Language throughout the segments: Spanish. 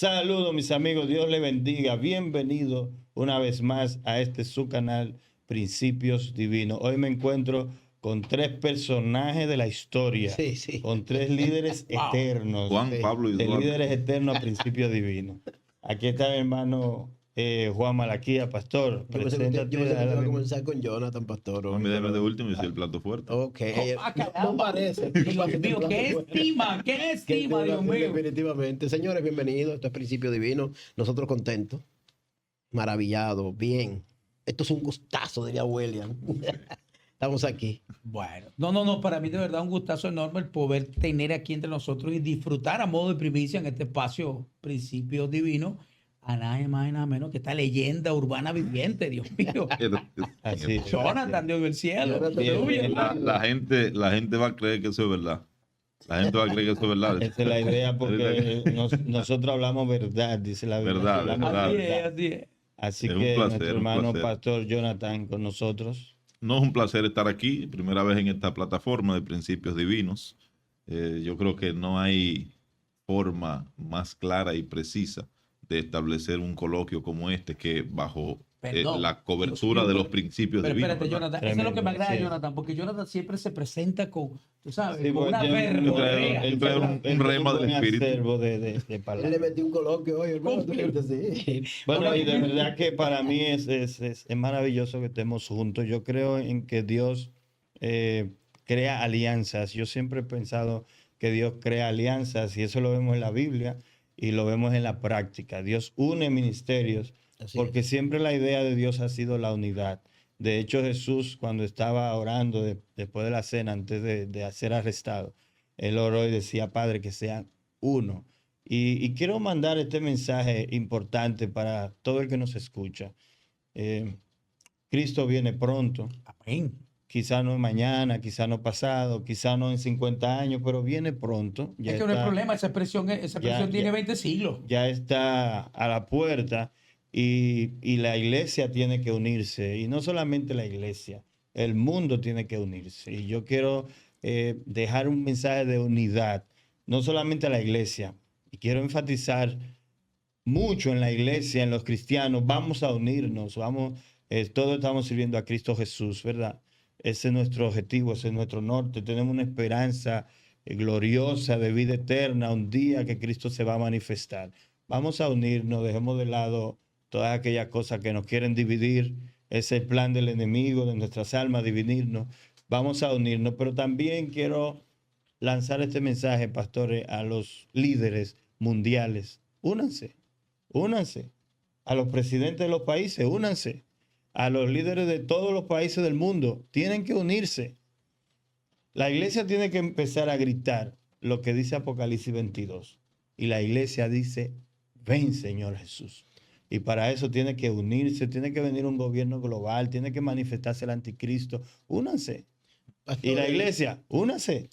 Saludos mis amigos, Dios les bendiga. Bienvenido una vez más a este su canal Principios Divinos. Hoy me encuentro con tres personajes de la historia, con tres líderes eternos, Juan, Pablo y Eduardo. líderes eternos a Principios Divinos. Aquí está mi hermano Juan Malaquía, pastor. Yo pensé que iba a comenzar con Jonathan, pastor. No me debe de último y soy el plato fuerte. Ok. No parece. Dios mío, qué estima, Dios mío. Definitivamente. Señores, bienvenidos. Esto es Principio Divino. Nosotros contentos, maravillados, bien. Esto es un gustazo, diría William. Estamos aquí. Bueno, no, para mí de verdad un gustazo enorme el poder tener aquí entre nosotros y disfrutar a modo de primicia en este espacio Principios Divinos a nada más y nada menos que esta leyenda urbana viviente, Dios mío. Así, Jonathan, Dios del cielo. La gente va a creer que eso es verdad. La gente va a creer que eso es verdad. Esa es la idea porque nosotros hablamos verdad, dice la Biblia. Verdad. Así es. Así Es un que placer, nuestro un hermano placer. pastor Jonathan con nosotros. No es un placer estar aquí, primera vez en esta plataforma de Principios Divinos. Yo creo que no hay forma más clara y precisa de establecer un coloquio como este que bajo la cobertura de los principios Pero divinos. espérate, ¿verdad? Jonathan, eso es lo que me agrada de Sí. Jonathan, porque Jonathan siempre se presenta con, tú sabes, Sí, con porque una él verborrea. trae un rema del espíritu. acervo de Él le palabras. metió un coloquio hoy, hermano. Sí. Bueno, y de verdad que para mí es maravilloso que estemos juntos. Yo creo en que Dios crea alianzas. Yo siempre he pensado que Dios crea alianzas y eso lo vemos en la Biblia y lo vemos en la práctica. Dios une ministerios porque siempre la idea de Dios ha sido la unidad. De hecho, Jesús, cuando estaba orando después de la cena, antes de ser arrestado, él oró y decía, Padre, que sean uno. Y quiero mandar este mensaje importante para todo el que nos escucha. Cristo viene pronto. Amén. Quizá no mañana, quizá no pasado, quizá no en 50 años, pero viene pronto. Es que no hay problema, esa expresión tiene 20 siglos. Ya está a la puerta y la iglesia tiene que unirse. Y no solamente la iglesia, el mundo tiene que unirse. Y yo quiero dejar un mensaje de unidad, no solamente a la iglesia. Y quiero enfatizar mucho en la iglesia, en los cristianos. Vamos a unirnos, todos estamos sirviendo a Cristo Jesús, ¿verdad? Ese es nuestro objetivo, ese es nuestro norte. Tenemos una esperanza gloriosa de vida eterna, un día que Cristo se va a manifestar. Vamos a unirnos, dejemos de lado todas aquellas cosas que nos quieren dividir. Es el plan del enemigo, de nuestras almas, dividirnos. Vamos a unirnos, pero también quiero lanzar este mensaje, pastores, a los líderes mundiales. Únanse. A los presidentes de los países, únanse. A los líderes de todos los países del mundo, tienen que unirse. La iglesia tiene que empezar a gritar lo que dice Apocalipsis 22. Y la iglesia dice, ven Señor Jesús. Y para eso tiene que unirse, tiene que venir un gobierno global, tiene que manifestarse el anticristo. Únanse. Y la iglesia, únanse.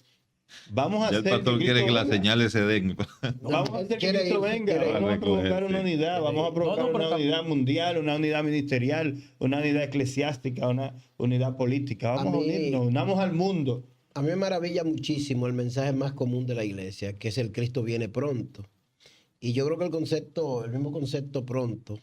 Vamos a Ya el hacer pastor que quiere Cristo que las venga. señales se den. Vamos a hacer que Cristo venga, quiere vamos a provocar recoger, una sí. unidad, vamos a provocar pero una unidad mundial, una unidad ministerial, una unidad eclesiástica, una unidad política. Vamos a unirnos, unamos al mundo. A mí me maravilla muchísimo el mensaje más común de la iglesia, que es el Cristo viene pronto. Y yo creo que el mismo concepto pronto,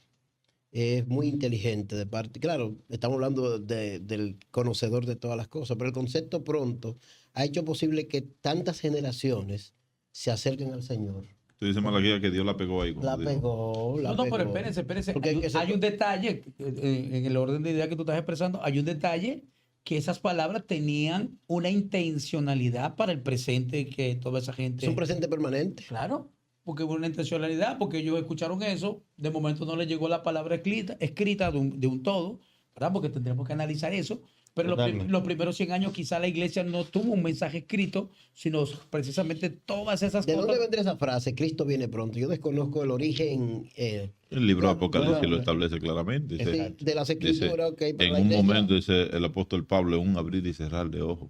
es muy inteligente de parte. Claro, estamos hablando del conocedor de todas las cosas, pero el concepto pronto ha hecho posible que tantas generaciones se acerquen al Señor. Tú dices, Malaquía, que Dios la pegó ahí. La pegó. No, pero espérense. Porque Hay un detalle, en el orden de idea que tú estás expresando, hay un detalle que esas palabras tenían una intencionalidad para el presente, que toda esa gente... Es un presente permanente. Claro, porque hubo una intencionalidad, porque ellos escucharon eso, de momento no les llegó la palabra escrita de un todo, ¿verdad? Porque tendremos que analizar eso. Pero los primeros 100 años quizá la iglesia no tuvo un mensaje escrito, sino precisamente todas esas ¿De cosas. dónde vendrá esa frase? Cristo viene pronto. Yo desconozco el origen. El libro de Apocalipsis lo establece claramente. Dice, De las escrituras. dice, en un momento dice el apóstol Pablo, en un abrir y cerrar de ojos,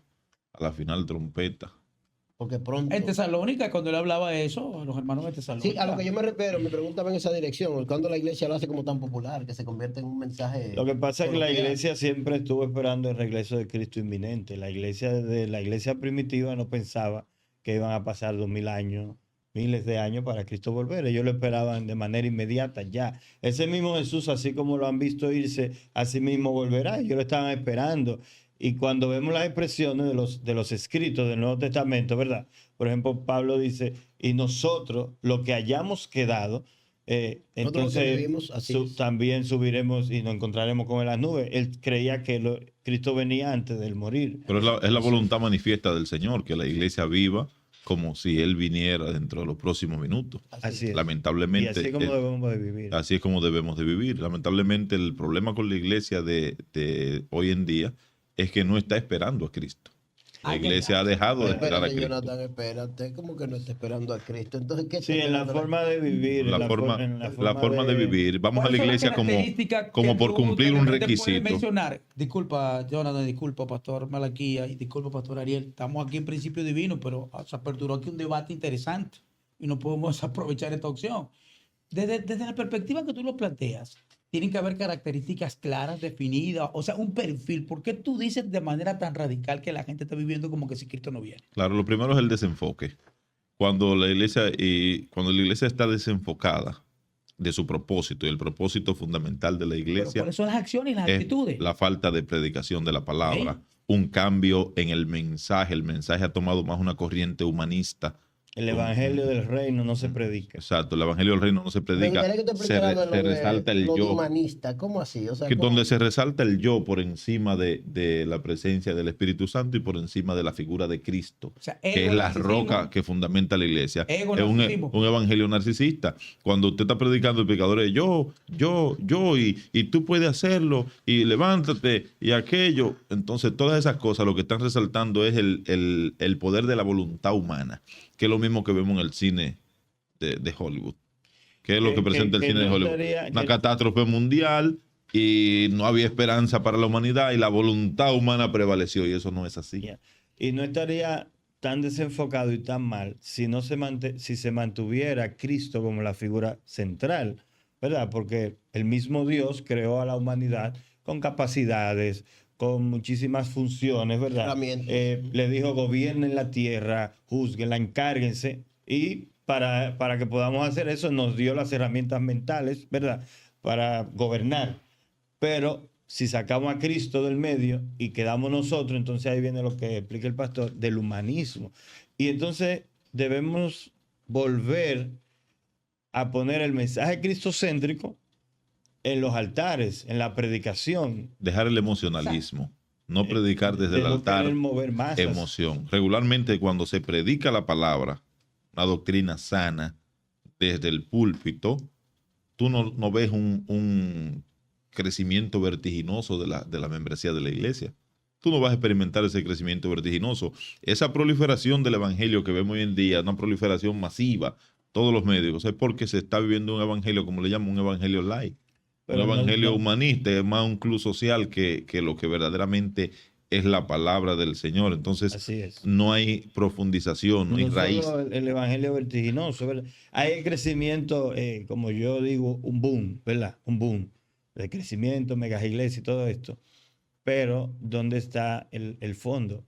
a la final trompeta. Porque pronto. En Tesalónica, cuando él hablaba de eso, los hermanos de Tesalónica. Sí, a lo que yo me refiero, me preguntaba en esa dirección, cuando la iglesia lo hace como tan popular, que se convierte en un mensaje. Lo que pasa es que la coloquial. iglesia siempre estuvo esperando el regreso de Cristo inminente. La iglesia primitiva no pensaba que iban a pasar 2000 años miles de años para Cristo volver. Ellos lo esperaban de manera inmediata ya. Ese mismo Jesús, así como lo han visto irse, así mismo volverá. Ellos lo estaban esperando. Y cuando vemos las expresiones de los escritos del Nuevo Testamento, ¿verdad? Por ejemplo, Pablo dice, y nosotros, lo que hayamos quedado, entonces vivimos, también subiremos y nos encontraremos con él en las nubes. Él creía que Cristo venía antes del morir. Pero es la voluntad manifiesta del Señor, que la iglesia viva como si Él viniera dentro de los próximos minutos. Así es. Lamentablemente. Y así es como debemos de vivir. Así es como debemos de vivir. Lamentablemente el problema con la iglesia de hoy en día es que no está esperando a Cristo. La iglesia ha dejado de esperar a Cristo. Jonathan, espérate, ¿cómo que no está esperando a Cristo? Entonces, ¿qué Sí, en la forma de vivir. La forma de vivir. Vamos a la iglesia como por cumplir un requisito. Disculpa, Jonathan, disculpa, Pastor Malaquía, y disculpa, Pastor Ariel. Estamos aquí en Principio Divino, pero se aperturó aquí un debate interesante y no podemos aprovechar esta opción. Desde la perspectiva que tú lo planteas, tienen que haber características claras, definidas, o sea, un perfil. ¿Por qué tú dices de manera tan radical que la gente está viviendo como que si Cristo no viene? Claro, lo primero es el desenfoque. Cuando la iglesia está desenfocada de su propósito, y el propósito fundamental de la iglesia, pero por eso las acciones y las actitudes. La falta de predicación de la palabra, un cambio en el mensaje. El mensaje ha tomado más una corriente humanista. El evangelio del reino no se predica. Exacto, el evangelio del reino no se predica. Se resalta el yo. Humanista, ¿cómo así? O sea, donde se resalta el yo por encima de la presencia del Espíritu Santo y por encima de la figura de Cristo, o sea, que es la roca que fundamenta la iglesia. Es un evangelio narcisista. Cuando usted está predicando, el pecador es yo, y tú puedes hacerlo, y levántate, y aquello. Entonces, todas esas cosas lo que están resaltando es el poder de la voluntad humana, que es lo mismo que vemos en el cine de Hollywood. ¿Qué es lo que presenta el cine de Hollywood? Una catástrofe mundial y no había esperanza para la humanidad y la voluntad humana prevaleció, y eso no es así. Y no estaría tan desenfocado y tan mal si se mantuviera Cristo como la figura central, ¿verdad? Porque el mismo Dios creó a la humanidad con capacidades, con muchísimas funciones, ¿verdad? Le dijo, gobiernen la tierra, juzguenla, encárguense, y para que podamos hacer eso nos dio las herramientas mentales, ¿verdad? Para gobernar. Pero si sacamos a Cristo del medio y quedamos nosotros, entonces ahí viene lo que explica el pastor del humanismo. Y entonces debemos volver a poner el mensaje cristocéntrico en los altares, en la predicación. Dejar el emocionalismo, no predicar desde el altar emoción. Regularmente cuando se predica la palabra, una doctrina sana, desde el púlpito, tú no ves un crecimiento vertiginoso de la membresía de la iglesia. Tú no vas a experimentar ese crecimiento vertiginoso. Esa proliferación del evangelio que vemos hoy en día, una proliferación masiva, todos los medios, es porque se está viviendo un evangelio, como le llaman, un evangelio light. Un evangelio humanista, es más un club social que lo que verdaderamente es la palabra del Señor. Entonces, no hay profundización, no hay raíz. Solo el evangelio vertiginoso, ¿verdad? Hay el crecimiento, como yo digo, un boom, ¿verdad? Un boom de crecimiento, megas iglesias y todo esto. Pero, ¿dónde está el fondo?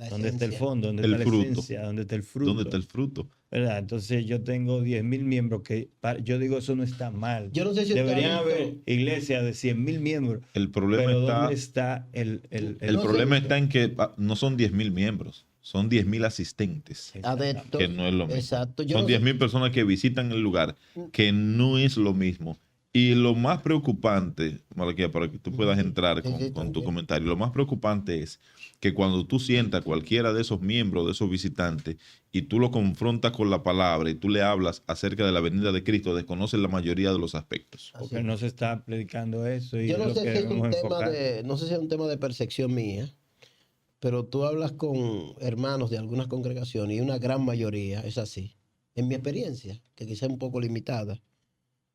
¿Dónde está el fondo? ¿Dónde está la esencia? ¿Dónde está el fruto? ¿Dónde está el fruto? ¿Verdad? Entonces yo tengo 10,000 miembros que yo digo eso no está mal. Yo no sé si deberían haber iglesias de 100,000 miembros. El problema pero está, ¿dónde está el problema está en que no son 10,000 miembros, son 10,000 asistentes. Adeptos, que no es lo mismo. Exacto. Son 10,000 personas que visitan el lugar, que no es lo mismo. Y lo más preocupante, Malaquía, para que tú puedas entrar con tu comentario, lo más preocupante es que cuando tú sientas a cualquiera de esos miembros, de esos visitantes, y tú lo confrontas con la palabra y tú le hablas acerca de la venida de Cristo, desconoces la mayoría de los aspectos. Porque no se está predicando eso. Y yo no sé si es un tema de percepción mía, pero tú hablas con hermanos de algunas congregaciones y una gran mayoría es así. En mi experiencia, que quizá es un poco limitada,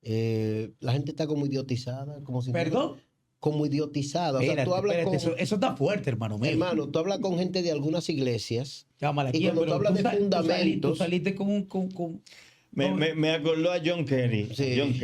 la gente está como idiotizada. ¿Perdón? Como idiotizada. Espérate, o sea, tú hablas con, eso está fuerte, hermano mío. Hermano, tú hablas con gente de algunas iglesias. Llámala aquí, y cuando tú hablas de fundamentos. Tú saliste con Me acordó a John Kerry. Sí. John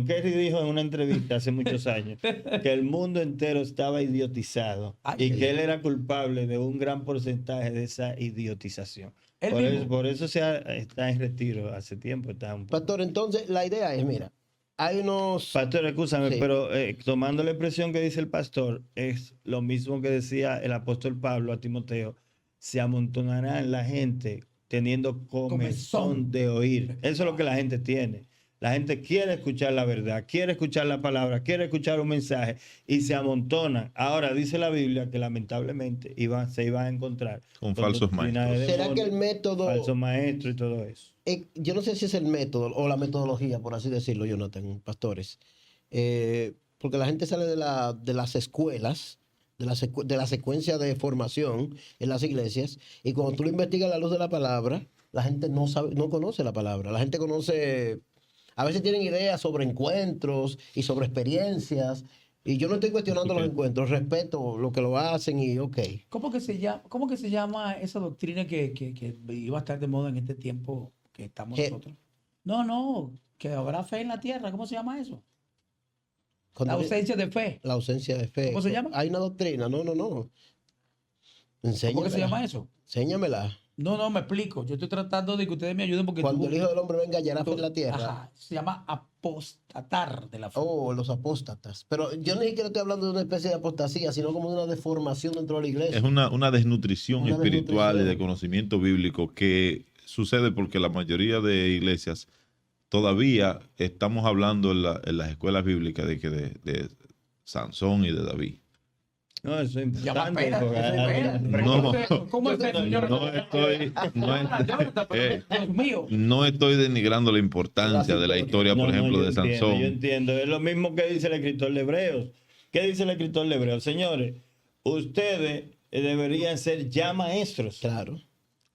Kerry dijo en una entrevista hace muchos años que el mundo entero estaba idiotizado y que él era culpable de un gran porcentaje de esa idiotización. Él mismo. Por eso está en retiro hace tiempo. Pastor, entonces la idea es, mira, hay unos... Pastor, escúchame, Sí. pero tomando la expresión que dice el pastor, es lo mismo que decía el apóstol Pablo a Timoteo: se amontonará la gente teniendo comezón de oír. Eso es lo que la gente tiene. La gente quiere escuchar la verdad, quiere escuchar la palabra, quiere escuchar un mensaje y se amontonan. Ahora dice la Biblia que lamentablemente se iban a encontrar Con falsos doctrinas de maestros. ¿Será demonios, que el método... falsos maestros y todo eso? Yo no sé si es el método o la metodología, por así decirlo, Jonathan, pastores. Porque la gente sale de las escuelas, de la secuencia de formación en las iglesias, y cuando tú lo investigas a la luz de la palabra, la gente no conoce la palabra. La gente conoce... A veces tienen ideas sobre encuentros y sobre experiencias. Y yo no estoy cuestionando los encuentros, respeto lo que lo hacen y ok. ¿Cómo que se llama esa doctrina que iba a estar de moda en este tiempo que estamos nosotros? No, que habrá fe en la tierra. ¿Cómo se llama eso? La ausencia de fe. La ausencia de fe. ¿Cómo se llama? Hay una doctrina. No. ¿Cómo que se llama eso? Enséñamela. No, me explico. Yo estoy tratando de que ustedes me ayuden porque Cuando el Hijo del Hombre venga, hallará fe en la tierra. Ajá, se llama apostatar de la fe. Oh, los apóstatas. Pero yo ni siquiera estoy hablando de una especie de apostasía, sino como de una deformación dentro de la iglesia. Es una desnutrición Una espiritual y de desnutrición. conocimiento bíblico que sucede porque la mayoría de iglesias todavía estamos hablando en las escuelas bíblicas de Sansón y de David. No, eso es Ya va, importante. espera. No. ¿Cómo es eso, señor? Dios mío. No estoy denigrando la importancia de la historia, por ejemplo, de Sansón. Yo entiendo. Es lo mismo que dice el escritor de Hebreos. ¿Qué dice el escritor de Hebreos? Señores, ustedes deberían ser ya maestros. Claro.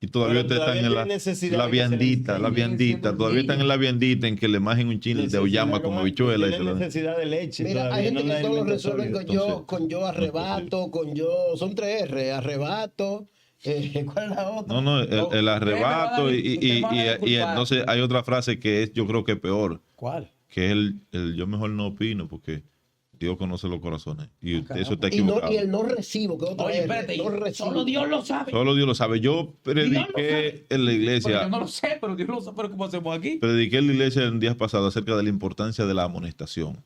Y todavía Pero ustedes están en tienen necesidad la de que se les viandita, enseñe. todavía están en la viandita en que le majen un chile de oyama como habichuela. Y se Tienen lo... necesidad de leche. Mira, todavía hay gente no que hay todo lo alimento resuelven sólido. con yo arrebato, con yo... Son 3 R, arrebato. ¿Cuál es la otra? No, el arrebato y culpar. entonces hay otra frase que es, yo creo que peor, ¿Cuál? que es el yo mejor no opino porque Dios conoce los corazones y eso está Y, no, equivocado. y el no recibo, que es otra Oye, R, espérate, no recibo. solo Dios lo sabe. Solo Dios lo sabe. Yo prediqué en la Pero iglesia, yo no lo sé, pero Dios lo sabe. ¿Pero cómo hacemos aquí? prediqué en la iglesia en días pasados acerca de la importancia de la amonestación.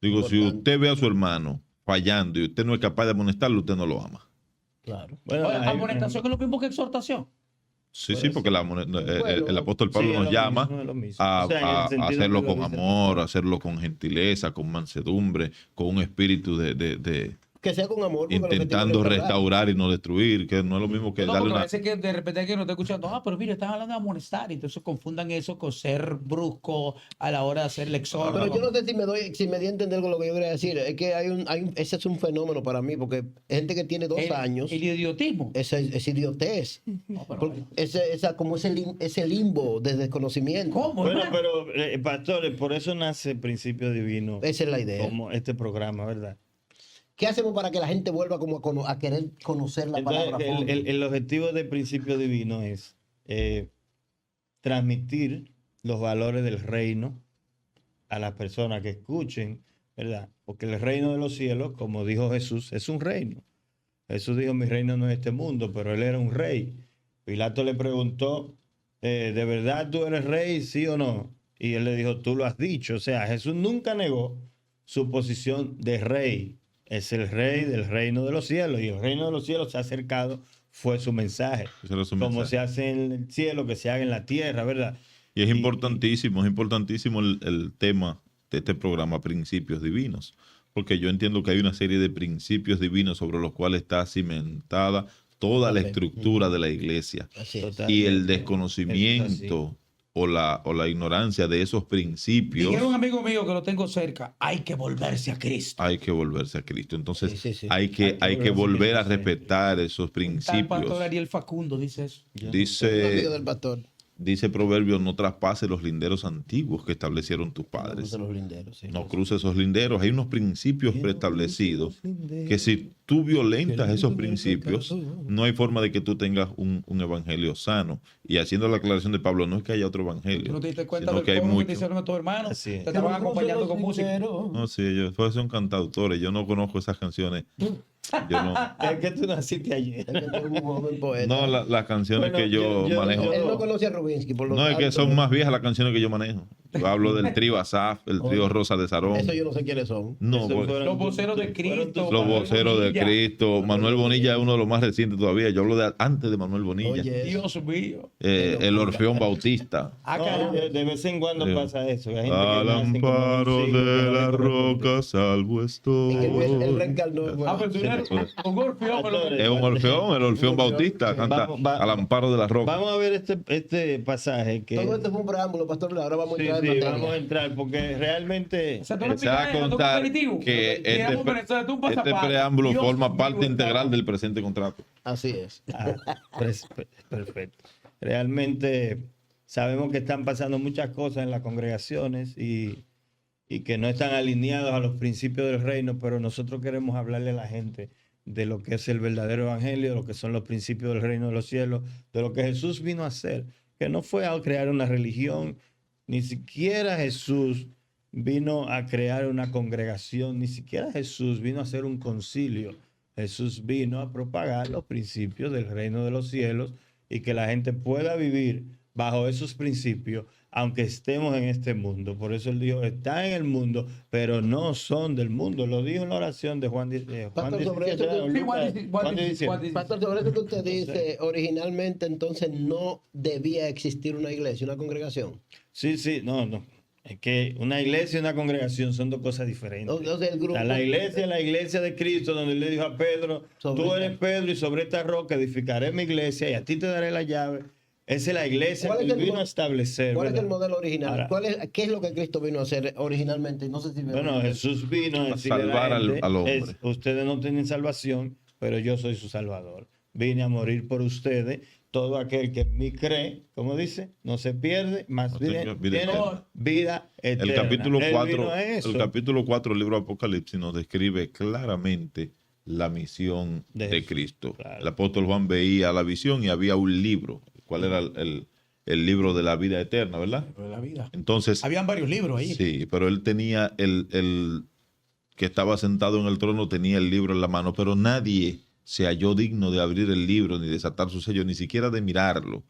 Digo, si Importante. usted ve a su hermano fallando y usted no es capaz de amonestarlo, usted no lo ama. Claro. Bueno, Oye, hay- amonestación es lo mismo que exhortación. Sí, porque el apóstol Pablo sí, es nos lo llama mismo, es lo mismo. a O sea, en el sentido hacerlo que lo con dice el amor, pastor. a hacerlo con gentileza, con mansedumbre, con un espíritu de Que sea con amor. porque el objetivo intentando es verdad. restaurar y no destruir, que no es lo mismo que No, darle porque a una... veces que de repente hay que no está escuchando, pero mire, están hablando de amonestar, y entonces confundan eso con ser brusco a la hora de hacer el exhorto. Pero yo no sé si me di a entender con lo que yo quería decir. Es que ese es un fenómeno para mí, porque gente que tiene 2 años, El idiotismo. es idiotez. No, pero Porque como ese limbo de desconocimiento. ¿Cómo? Bueno, hermano? pero pastores, por eso nace Principio Divino Esa es la idea. como este programa, ¿verdad? ¿Qué hacemos para que la gente vuelva como a querer conocer la Entonces, palabra? a fondo? el objetivo de Principio Divino es transmitir los valores del reino a las personas que escuchen, ¿verdad? Porque el reino de los cielos, como dijo Jesús, es un reino. Jesús dijo, mi reino no es este mundo, pero él era un rey. Pilato le preguntó, ¿de verdad tú eres rey, sí o no? Y él le dijo, tú lo has dicho. O sea, Jesús nunca negó su posición de rey. Es el rey del reino de los cielos, y el reino de los cielos se ha acercado, fue su mensaje. Ese era su Como mensaje. se hace en el cielo, que se haga en la tierra, ¿verdad? Y es importantísimo el tema de este programa, Principios Divinos, porque yo entiendo que hay una serie de principios divinos sobre los cuales está cimentada toda la Ok. estructura de la iglesia. Así es. Total. Y el Eso es desconocimiento o la ignorancia de esos principios, Dijeron un amigo mío que lo tengo cerca, hay que volverse a Cristo. hay que volverse a Cristo. Entonces, Sí. hay que volver a respetar esos Está el pastor principios. Ariel Facundo, dice eso. Un amigo Dice, del pastor. dice Proverbio, no traspase los linderos antiguos que establecieron tus padres. Los linderos, sí, No cruces esos linderos. Hay unos principios preestablecidos que si tú violentas esos principios, no hay forma de que tú tengas un evangelio sano. Y haciendo la aclaración de Pablo, no es que haya otro ¿Tú evangelio, no te diste cuenta sino del que hay coro que te muchos. hicieron a tus hermanos? Así es. Te estaban acompañando con música. No, sí, ellos son cantautores. Yo no conozco esas canciones. Yo no. Es que tú naciste ayer. Es que tú eres un joven poeta. No, las canciones Bueno, que yo manejo. Él no conoce a Rubinsky, por lo No, es que tanto, son más viejas las canciones que yo manejo. Yo hablo del trío Asaf, el trío Rosa de Sarón. Eso yo no sé quiénes son. No, Esos pues, fueron Los voceros de fueron tus Cristo. los Manuel voceros de Bonilla. Cristo. Manuel Bonilla es uno de los más recientes todavía. Yo hablo de antes de Manuel Bonilla. Oye, Dios mío. El Orfeón Bautista. Ah, No, caramba. de vez en cuando Sí. pasa eso. Hay gente que Al nacen como amparo un siglo que de no la le corresponde. roca salvo estoy. es que él reencarnó. Ah, pero tú eres un orfeón. Es un Orfeón, el Orfeón Bautista. Canta Al amparo de la roca. Vamos a ver este pasaje que... Todo esto fue un preámbulo, pastor. Ahora vamos a Sí, entrar sí, en materia. vamos a entrar porque realmente... O sea, tú no Se va a picas, no contar aperitivo. que Tiramos un este pasapato. preámbulo Dios forma mío, parte integral hermano. del presente contrato. Así es. Perfecto. Realmente sabemos que están pasando muchas cosas en las congregaciones y que no están alineados a los principios del reino, pero nosotros queremos hablarle a la gente de lo que es el verdadero evangelio, de lo que son los principios del reino de los cielos, de lo que Jesús vino a hacer, que no fue a crear una religión, ni siquiera Jesús vino a crear una congregación, ni siquiera Jesús vino a hacer un concilio. Jesús vino a propagar los principios del reino de los cielos y que la gente pueda vivir bajo esos principios, aunque estemos en este mundo. Por eso él dijo, está en el mundo, pero no son del mundo. Lo dijo en la oración de Juan, Pastor, sobre 17, eso que- Lucas, Sí, Juan 17. Juan 17. Pastor, sobre eso que usted dice, originalmente entonces no debía existir una iglesia, una congregación. Sí, no. Es que una iglesia y una congregación son dos cosas diferentes. O sea, el grupo- La iglesia de Cristo, donde él le dijo a Pedro, Sobre tú esta- eres Pedro y sobre esta roca edificaré mi iglesia y a ti te daré la llave. Esa es la iglesia ¿Cuál que es él el vino mo- a establecer. ¿Cuál es ¿verdad? el modelo original? Ahora, ¿Qué es lo que Cristo vino a hacer originalmente? No sé si bueno, Jesús vino a decirle a la salvar al- gente, al hombre. ustedes no tienen salvación, pero yo soy su salvador. Vine a morir por ustedes. Todo aquel que en mí cree, como dice, no se pierde, más No bien tenga vida tiene eterna. vida eterna. El capítulo Él 4, vino a eso. el capítulo 4 del libro de Apocalipsis nos describe claramente la misión De de Jesús, Cristo. claro. El apóstol Juan veía la visión y había un libro. ¿Cuál era el libro de la vida eterna, verdad? De la vida. Entonces, Habían varios libros ahí. sí, pero él tenía el que estaba sentado en el trono, tenía el libro en la mano, pero nadie se halló digno de abrir el libro, ni desatar su sello, ni siquiera de mirarlo.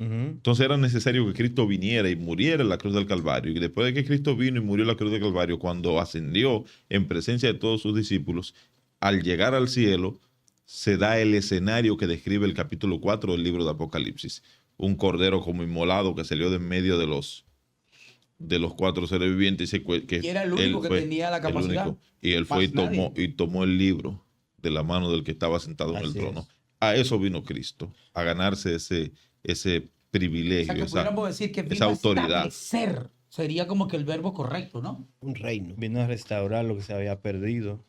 Ujú. Entonces era necesario que Cristo viniera y muriera en la cruz del Calvario. Y después de que Cristo vino y murió en la cruz del Calvario, cuando ascendió en presencia de todos sus discípulos, al llegar al cielo, se da el escenario que describe el capítulo 4 del libro de Apocalipsis. Un cordero como inmolado que salió de en medio de los cuatro seres vivientes. Y era el único que tenía la el capacidad. único. Y él fue Más y tomó el libro de la mano del que estaba sentado en el Así trono. es. A eso vino Cristo, a ganarse ese O privilegio, sea, que esa, pudiéramos decir que vino esa a autoridad. establecer. Sería como que el verbo correcto, ¿no? un reino. Vino a restaurar lo que se había perdido,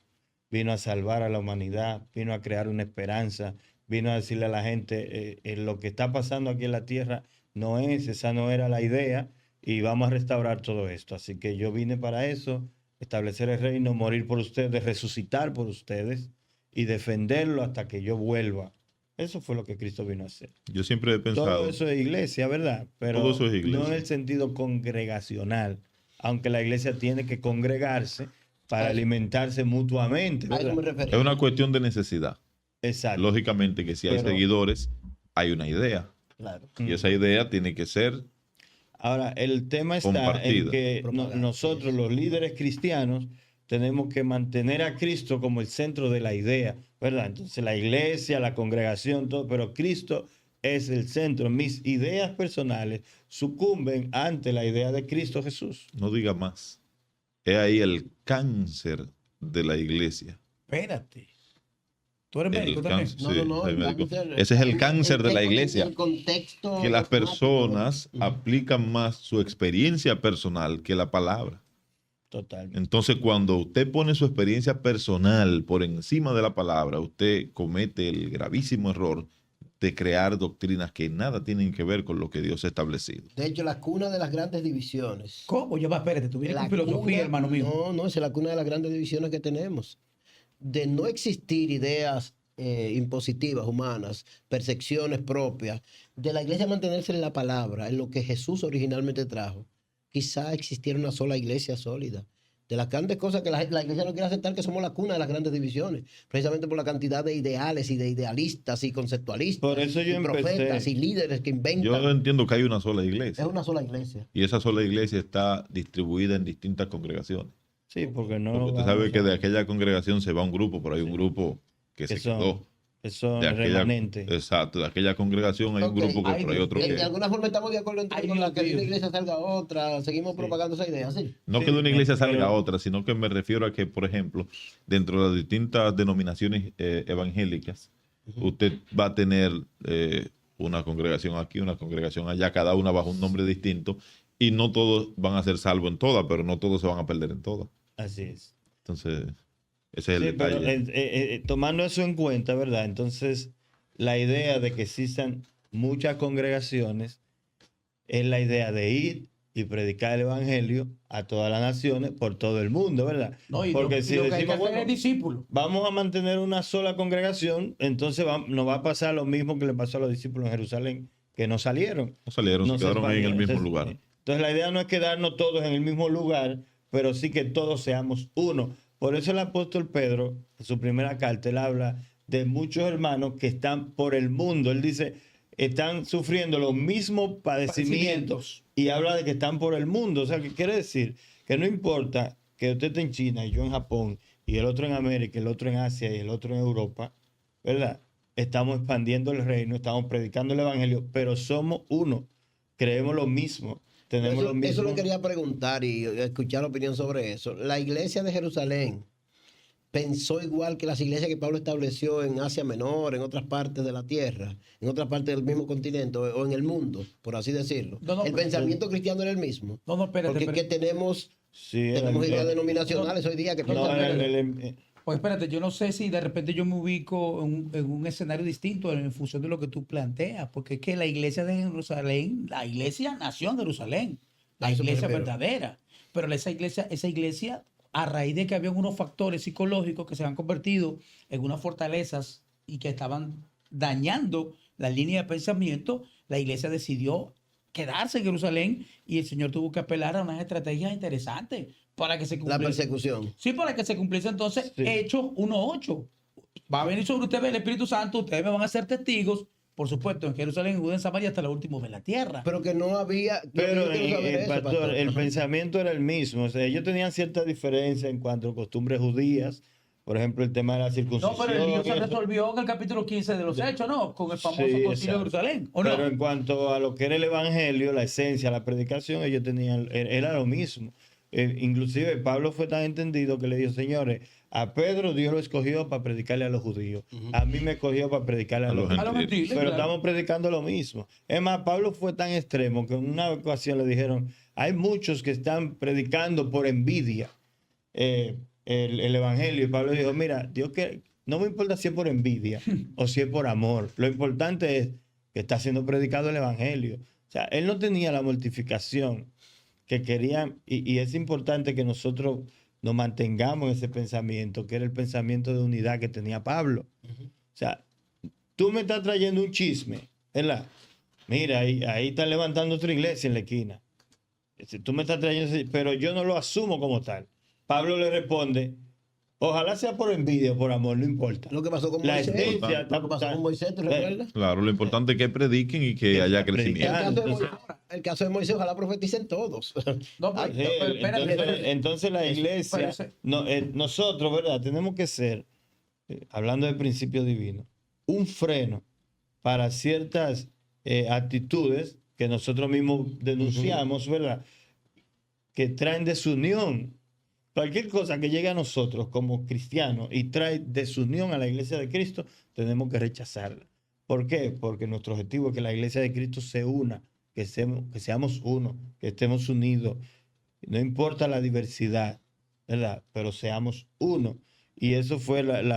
vino a salvar a la humanidad, vino a crear una esperanza, vino a decirle a la gente, lo que está pasando aquí en la tierra esa no era la idea, y vamos a restaurar todo esto. Así que yo vine para eso, establecer el reino, morir por ustedes, resucitar por ustedes y defenderlo hasta que yo vuelva. Eso fue lo que Cristo vino a hacer. Yo siempre he pensado, Todo eso es iglesia, ¿verdad? Pero Todo eso es iglesia. no en el sentido congregacional, aunque la iglesia tiene que congregarse para alimentarse mutuamente, A eso me ¿verdad? refería. es una cuestión de necesidad. Exacto. Lógicamente que si hay Pero- seguidores, hay una idea. Claro. Y esa idea tiene que ser Ahora, el tema está en Compartida. que Propaganda, nosotros, sí. los líderes cristianos, tenemos que mantener a Cristo como el centro de la idea, ¿verdad? Entonces, la iglesia, la congregación, todo, pero Cristo es el centro. Mis ideas personales sucumben ante la idea de Cristo Jesús. no diga más. Es ahí el cáncer de la iglesia. Espérate. Tú eres El médico también. cáncer. No, Sí, no, no. soy el médico. cáncer- Ese es el cáncer de la el- iglesia. El contexto. Que las personas Ujú. aplican más su experiencia personal que la palabra. Totalmente. Entonces, cuando usted pone su experiencia personal por encima de la palabra, usted comete el gravísimo error de crear doctrinas que nada tienen que ver con lo que Dios ha establecido. De hecho, la cuna de las grandes divisiones. ¿Cómo? Ya va, espérate, tú vienes La con filosofía, cuna- hermano mío. No, esa es la cuna de las grandes divisiones que tenemos. De no existir ideas impositivas, humanas, percepciones propias, de la iglesia mantenerse en la palabra, en lo que Jesús originalmente trajo, quizá existiera una sola iglesia sólida. De las grandes cosas que la iglesia no quiere aceptar, que somos la cuna de las grandes divisiones, precisamente por la cantidad de ideales y de idealistas y conceptualistas, Por eso yo y profetas empecé. y líderes que inventan. Yo entiendo que hay una sola Es iglesia una sola iglesia. y esa sola iglesia está distribuida en distintas congregaciones. Sí, porque no. Porque usted sabe que de aquella congregación se va un grupo, pero hay un grupo que que se son, quedó. que son De aquella, remanentes. exacto, de aquella congregación hay Ok, un grupo que, ay, pero hay otro De que... alguna forma estamos de acuerdo entre Ay, con la Dios que de mío. una iglesia salga otra, seguimos propagando esa idea, ¿sí? No Sí, que de una iglesia salga pero- otra, sino que me refiero a que, por ejemplo, dentro de las distintas denominaciones evangélicas, usted va a tener una congregación aquí, una congregación allá, cada una bajo un nombre distinto, y no todos van a ser salvos en todas, pero no todos se van a perder en todas. Así es. Entonces, ese es el Sí, pero detalle. tomando eso en cuenta, ¿verdad? Entonces, la idea de que existan muchas congregaciones es la idea de ir y predicar el evangelio a todas las naciones por todo el mundo, ¿verdad? No, y Porque lo, si y lo que hay que decimos, hacer es bueno, discípulo. vamos a mantener una sola congregación, entonces nos va a pasar lo mismo que le pasó a los discípulos en Jerusalén, que no salieron. No salieron, No se quedaron ahí en el expandieron. mismo lugar. Entonces la idea no es quedarnos todos en el mismo lugar, pero sí que todos seamos uno. Por eso el apóstol Pedro, en su primera carta, él habla de muchos hermanos que están por el mundo. Él dice, están sufriendo los mismos padecimientos y habla de que están por el mundo. O sea, que quiere decir que no importa que usted esté en China y yo en Japón y el otro en América, el otro en Asia y el otro en Europa, ¿verdad? Estamos expandiendo el reino, estamos predicando el evangelio, pero somos uno, creemos lo mismo, tenemos Eso, lo mismo. eso lo quería preguntar y escuchar opinión sobre eso. La iglesia de Jerusalén pensó igual que las iglesias que Pablo estableció en Asia Menor, en otras partes de la tierra, en otras partes del mismo continente o en el mundo, por así decirlo. No, no, el pero- pensamiento cristiano era el mismo. No, no, espérate, Porque es que espérate. tenemos Sí, era ideas el- denominacionales hoy día que no, piensan era que- Pues espérate, yo no sé si de repente yo me ubico en un escenario distinto en función de lo que tú planteas, porque es que la iglesia de Jerusalén, la iglesia nació en Jerusalén, la A eso me iglesia refiero. verdadera, pero esa iglesia, a raíz de que había unos factores psicológicos que se han convertido en unas fortalezas y que estaban dañando la línea de pensamiento, la iglesia decidió quedarse en Jerusalén y el Señor tuvo que apelar a unas estrategias interesantes para que se la cumpliera. persecución. Sí, para que se cumpliese entonces Sí. Hechos 1:8. Va a venir sobre ustedes el Espíritu Santo, ustedes me van a ser testigos, por supuesto, en Jerusalén, en Judea, en Samaria, hasta lo último de la tierra. Pero que no había. Pero yo quiero saber eso, pastor, el Ajá. pensamiento era el mismo. O sea, ellos tenían cierta diferencia en cuanto a costumbres judías. Por ejemplo, el tema de la No, circuncisión. pero el lío se y eso. resolvió en el capítulo 15 de los Hechos, ¿no? Con el famoso Sí, concilio de exacto. Jerusalén, ¿o no? Pero en cuanto a lo que era el evangelio, la esencia, la predicación, ellos tenían, era lo mismo. Inclusive Pablo fue tan entendido que le dijo, señores, a Pedro Dios lo escogió para predicarle a los judíos. A mí me escogió para predicarle a los A los gentiles, Pero claro. estamos predicando lo mismo. Es más, Pablo fue tan extremo que en una ocasión le dijeron, hay muchos que están predicando por envidia el evangelio. Y Pablo dijo, mira, Dios que no me importa si es por envidia o si es por amor. Lo importante es que está siendo predicado el evangelio. O sea, él no tenía la mortificación que querían, y es importante que nosotros nos mantengamos en ese pensamiento, que era el pensamiento de unidad que tenía Pablo. O sea, tú me estás trayendo un chisme, ¿verdad? Mira, ahí están levantando otra iglesia en la esquina. Tú me estás trayendo pero yo no lo asumo como tal. Pablo le responde, ojalá sea por envidia o por amor, no importa. Lo que pasó con La Moisés. esencia Lo que pasó con Moisés, ¿te recuerdas? Claro, lo importante es que prediquen y que haya crecimiento. El caso de Moisés, ojalá profeticen todos. No, pero, Sí, pero espérate, espérate. entonces la iglesia, nosotros, ¿verdad? Tenemos que ser, hablando de principio divino, un freno para ciertas actitudes que nosotros mismos denunciamos, ¿verdad? Que traen desunión. Cualquier cosa que llegue a nosotros como cristianos y trae desunión a la iglesia de Cristo, tenemos que rechazarla. ¿Por qué? Porque nuestro objetivo es que la iglesia de Cristo se una, que seamos uno, que estemos unidos. No importa la diversidad, ¿verdad? Pero seamos uno. Y eso fue el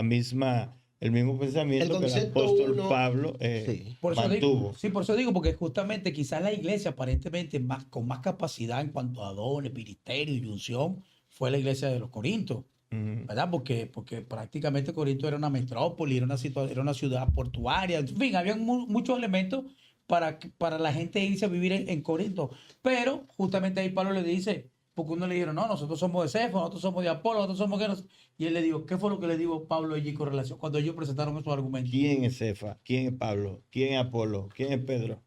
el mismo pensamiento que el concepto apóstol uno, Pablo sí. Por eso mantuvo. por eso digo, porque justamente quizás la iglesia aparentemente con más capacidad en cuanto a dones, ministerio y unción fue la iglesia de los Corintios, ¿verdad? Porque prácticamente Corinto era una metrópoli, era una ciudad portuaria, en fin, había muchos elementos para la gente irse a vivir en Corinto. Pero justamente ahí Pablo le dice, porque uno le dijeron, no, nosotros somos de Cefo, nosotros somos de Apolo, nosotros somos que y él le dijo, ¿qué fue lo que le dijo Pablo allí con relación cuando ellos presentaron esos argumentos? ¿Quién es Cefa? ¿Quién es Pablo? ¿Quién es Apolo? ¿Quién es Pedro?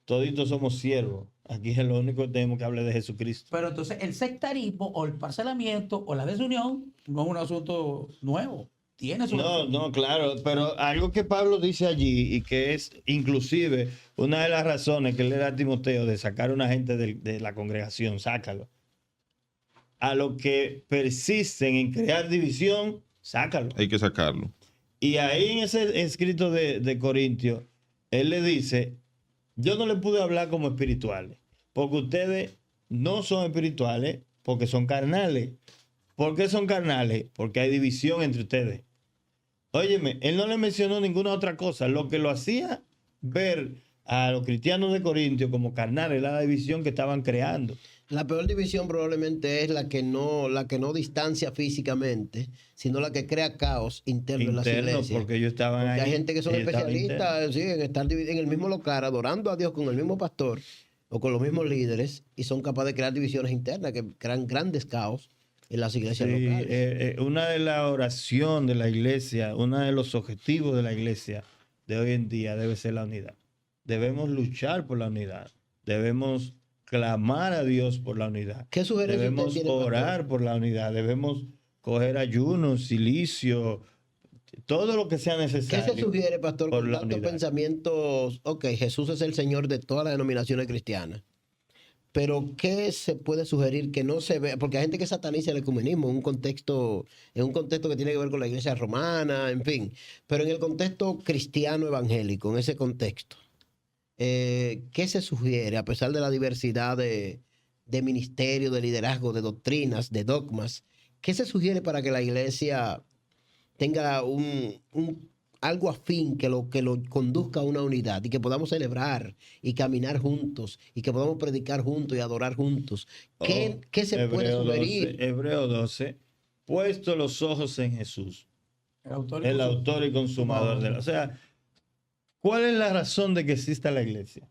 Toditos somos siervos. Aquí es lo único que tenemos que hablar de Jesucristo. Pero entonces el sectarismo o el parcelamiento o la desunión no es un asunto nuevo. Tiene su No, claro, pero algo que Pablo dice allí y que es inclusive una de las razones que él le da a Timoteo de sacar a una gente de la congregación, sácalo. A los que persisten en crear división, sácalo. Hay que sacarlo. Y ahí en ese escrito de Corintios, él le dice, yo no le pude hablar como espirituales, porque ustedes no son espirituales, porque son carnales. ¿Por qué son carnales? Porque hay división entre ustedes. Óyeme, él no le mencionó ninguna otra cosa. Lo que lo hacía ver a los cristianos de Corintios como carnales era la división que estaban creando. La peor división probablemente es la que no distancia físicamente, sino la que crea caos interno en las iglesias. Porque ellos estaban ahí. Hay gente que son ellos estaban especialistas sí, en estar en el mismo lugar, adorando a Dios con el mismo pastor o con los mismos líderes, y son capaces de crear divisiones internas que crean grandes caos en las iglesias Sí, locales. una de las oraciones de la iglesia, uno de los objetivos de la iglesia de hoy en día debe ser la unidad. Debemos luchar por la unidad. Debemos clamar a Dios por la unidad. ¿Qué sugerencia Debemos usted tiene, orar pastor? por la unidad. Debemos coger ayuno, silicio, todo lo que sea ¿Qué necesario. se sugiere, pastor, por con la tantos unidad. pensamientos? Ok, Jesús es el Señor de todas las denominaciones cristianas. Pero, ¿qué se puede sugerir que no se ve? Porque hay gente que sataniza el ecumenismo en un contexto que tiene que ver con la iglesia romana, en fin. Pero en el contexto cristiano evangélico, en ese contexto, ¿qué se sugiere a pesar de la diversidad de ministerios, de liderazgo, de doctrinas, de dogmas? ¿Qué se sugiere para que la iglesia tenga algo afín que lo conduzca a una unidad y que podamos celebrar y caminar juntos y que podamos predicar juntos y adorar juntos? ¿Qué se puede sugerir? Hebreo 12, puesto los ojos en Jesús, el autor y consumador de la... O sea, ¿cuál es la razón de que exista la iglesia?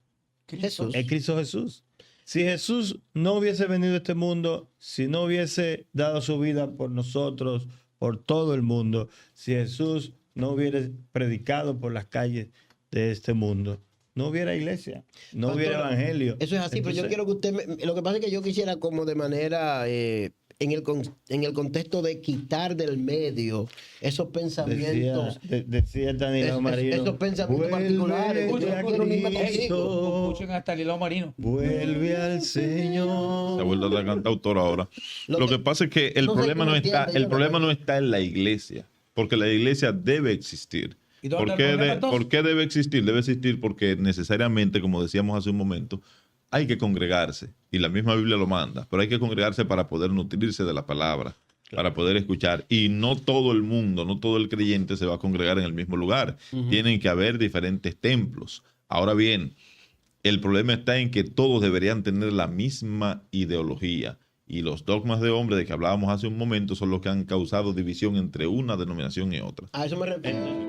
Jesús. Es Cristo Jesús. Si Jesús no hubiese venido a este mundo, si no hubiese dado su vida por nosotros, por todo el mundo, si Jesús no hubiera predicado por las calles de este mundo, no hubiera iglesia, no Pastor, hubiera evangelio. Eso es así, pero yo quiero que usted... Lo que pasa es que yo quisiera como de manera... en el contexto de quitar del medio esos pensamientos. Decía Danilo Marino. Esos pensamientos particulares. Vuelve Yo a quiero unirme contigo. Cristo, Escuchen hasta Lilo Marino. vuelve al Se ha Señor. vuelto a cantautor ahora. Lo Lo que- que pasa es que el no sé problema cómo no está, entiende, el yo problema no- no está en la iglesia, porque la iglesia debe existir. ¿Y dónde ¿Por está el qué, problema, entonces? por qué debe existir? Debe existir porque necesariamente, como decíamos hace un momento, hay que congregarse. Y la misma Biblia lo manda, pero hay que congregarse para poder nutrirse de la palabra, para poder escuchar. Y no todo el mundo, no todo el creyente se va a congregar en el mismo lugar. Tienen que haber diferentes templos. Ahora bien, el problema está en que todos deberían tener la misma ideología. Y los dogmas de hombre de que hablábamos hace un momento son los que han causado división entre una denominación y otra. A eso me refiero.